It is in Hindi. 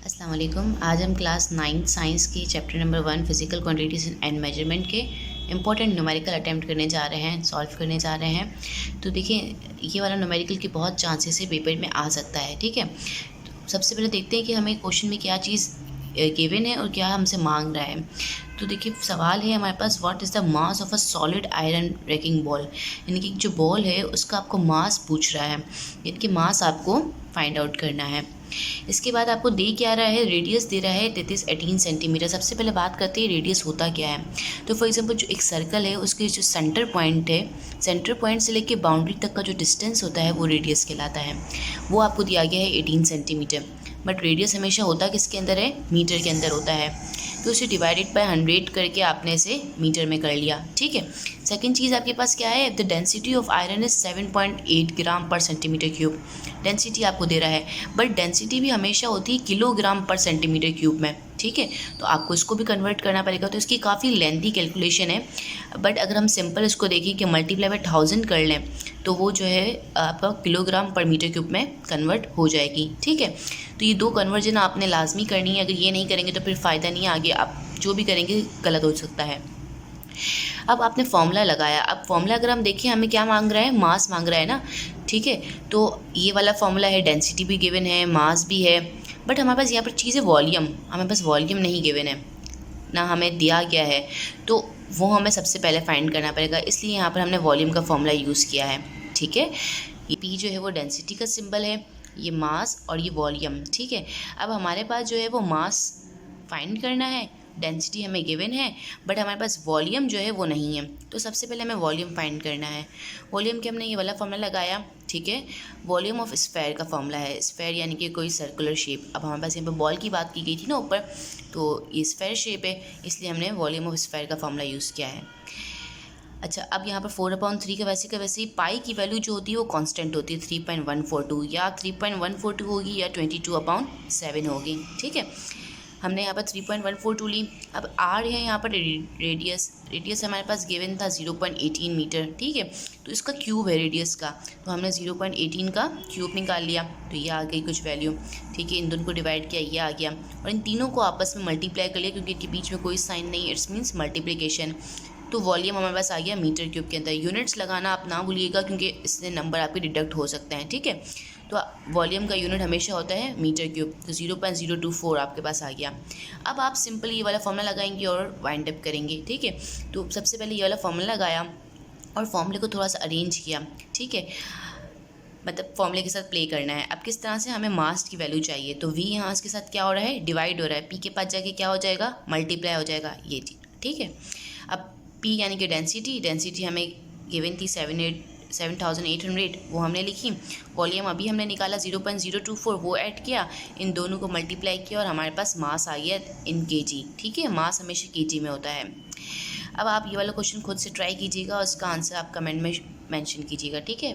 अस्सलाम वालेकुम। आज हम क्लास 9 साइंस की chapter number 1 physical quantities and measurement के इंपॉर्टेंट न्यूमेरिकल अटैम्प्ट करने जा रहे हैं, सॉल्व करने जा रहे हैं। तो देखिए, ये वाला न्यूमेरिकल की बहुत चांसेस है पेपर में आ सकता है। ठीक है, तो सबसे पहले देखते हैं कि हमें क्वेश्चन में क्या चीज़ गिवन है और क्या हमसे मांग रहा है। तो देखिए, सवाल है हमारे पास, what is the mass of a solid iron wrecking ball. यानी कि जो बॉल है उसका आपको मास पूछ रहा है, यानी कि मास आपको फाइंड आउट करना है। इसके बाद आपको दे क्या रहा है, रेडियस दे रहा है 18 सेंटीमीटर। सबसे पहले बात करते हैं रेडियस होता क्या है। तो फॉर एग्जांपल जो एक सर्कल है उसके जो सेंटर पॉइंट है, सेंटर पॉइंट से लेके बाउंड्री तक का जो डिस्टेंस होता है वो रेडियस कहलाता है। वो आपको दिया गया है 18 सेंटीमीटर। बट रेडियस हमेशा होता किसके अंदर है, मीटर के अंदर होता है। तो उसे डिवाइडेड बाय 100 करके आपने इसे मीटर में कर लिया। ठीक है, सेकंड चीज़ आपके पास क्या है, the density of iron is 7.8 ग्राम पर सेंटीमीटर क्यूब। डेंसिटी आपको दे रहा है, बट डेंसिटी भी हमेशा होती है किलोग्राम पर सेंटीमीटर क्यूब में। ठीक है, तो आपको इसको भी कन्वर्ट करना पड़ेगा। तो इसकी काफ़ी लेंथी कैलकुलेशन है, बट अगर हम सिंपल इसको देखें कि मल्टीप्लाई बाय 1000 कर लें तो वो जो है आपका किलोग्राम पर मीटर क्यूब में कन्वर्ट हो जाएगी। ठीक है, तो ये दो कन्वर्जन आपने लाजमी करनी है। अगर ये नहीं करेंगे तो फिर फ़ायदा नहीं है, आगे आप जो भी करेंगे गलत हो सकता है। अब आपने फॉर्मूला लगाया। अब फॉर्मूला अगर हम देखें, हमें क्या मांग रहा है, मास मांग रहा है ना। ठीक है, तो ये वाला फॉर्मूला है, डेंसिटी भी गिवन है, मास भी है, बट हमारे पास यहाँ पर चीज़ है वॉल्यूम। हमारे पास वॉल्यूम नहीं गिवन है ना, हमें दिया गया है, तो वो हमें सबसे पहले फाइंड करना पड़ेगा। इसलिए यहाँ पर हमने वॉल्यूम का फॉर्मूला यूज़ किया है। ठीक है, ये पी जो है वो डेंसिटी का सिंबल है, ये मास और ये वॉल्यूम। ठीक है, अब हमारे पास जो है वो मास फाइंड करना है, डेंसिटी हमें गिवन है, बट हमारे पास वॉल्यूम जो है वो नहीं है। तो सबसे पहले हमें वॉल्यूम फाइंड करना है। वॉल्यूम के हमने ये वाला फॉर्मूला लगाया। ठीक है, वॉल्यूम ऑफ स्फेयर का फॉर्मूला है, स्फेयर यानी कि कोई सर्कुलर शेप। अब हमारे पास यहाँ पर बॉल की बात की गई थी ना ऊपर, तो ये स्फेयर शेप है, इसलिए हमने वॉल्यूम ऑफ स्फेयर का फॉर्मूला यूज़ किया है। अच्छा, अब यहाँ पर 4/3 का वैसे ही पाई की वैल्यू जो होती है वो कांस्टेंट होती है, 3.142, या 3.142 होगी या 22/7 होगी। ठीक है, हमने यहाँ पर 3.142 ली। अब आर है यहाँ पर रेडियस। रेडियस हमारे पास गिवन था 0.18 मीटर। ठीक है, तो इसका क्यूब है रेडियस का, तो हमने 0.18 का क्यूब निकाल लिया, तो ये आ गई कुछ वैल्यू। ठीक है, इन दोनों को डिवाइड किया, ये आ गया, और इन तीनों को आपस में मल्टीप्लाई कर लिया क्योंकि इनके बीच में कोई साइन नहीं, इट्स मीन्स मल्टीप्लिकेशन। तो वॉल्यूम हमारे पास आ गया मीटर क्यूब के अंदर। यूनिट्स लगाना आप ना भूलिएगा क्योंकि इससे नंबर आपके डिडक्ट हो सकते हैं। ठीक है, तो वॉल्यूम का यूनिट हमेशा होता है मीटर क्यूब, तो 0.024 आपके पास आ गया। अब आप सिंपली ये वाला फॉर्मूला लगाएंगे और वाइंड अप करेंगे। ठीक है, तो सबसे पहले ये वाला फॉर्मूला लगाया और फॉर्मूले को थोड़ा सा अरेंज किया। ठीक है, मतलब फॉर्मूले के साथ प्ले करना है। अब किस तरह से, हमें मास की वैल्यू चाहिए, तो वी यहाँ इसके साथ क्या हो रहा है, डिवाइड हो रहा है, पी के पास जाके क्या हो जाएगा, मल्टीप्लाई हो जाएगा, ये चीज़। ठीक है, अब पी यानी कि डेंसिटी, डेंसिटी हमें गिवन थी 7,800, वो हमने लिखी। वॉल्यूम अभी हमने निकाला 0.024, वो ऐड किया, इन दोनों को मल्टीप्लाई किया और हमारे पास मास आ गया इन केजी। ठीक है, मास हमेशा केजी में होता है। अब आप ये वाला क्वेश्चन खुद से ट्राई कीजिएगा और उसका आंसर आप कमेंट में मेंशन कीजिएगा। ठीक है।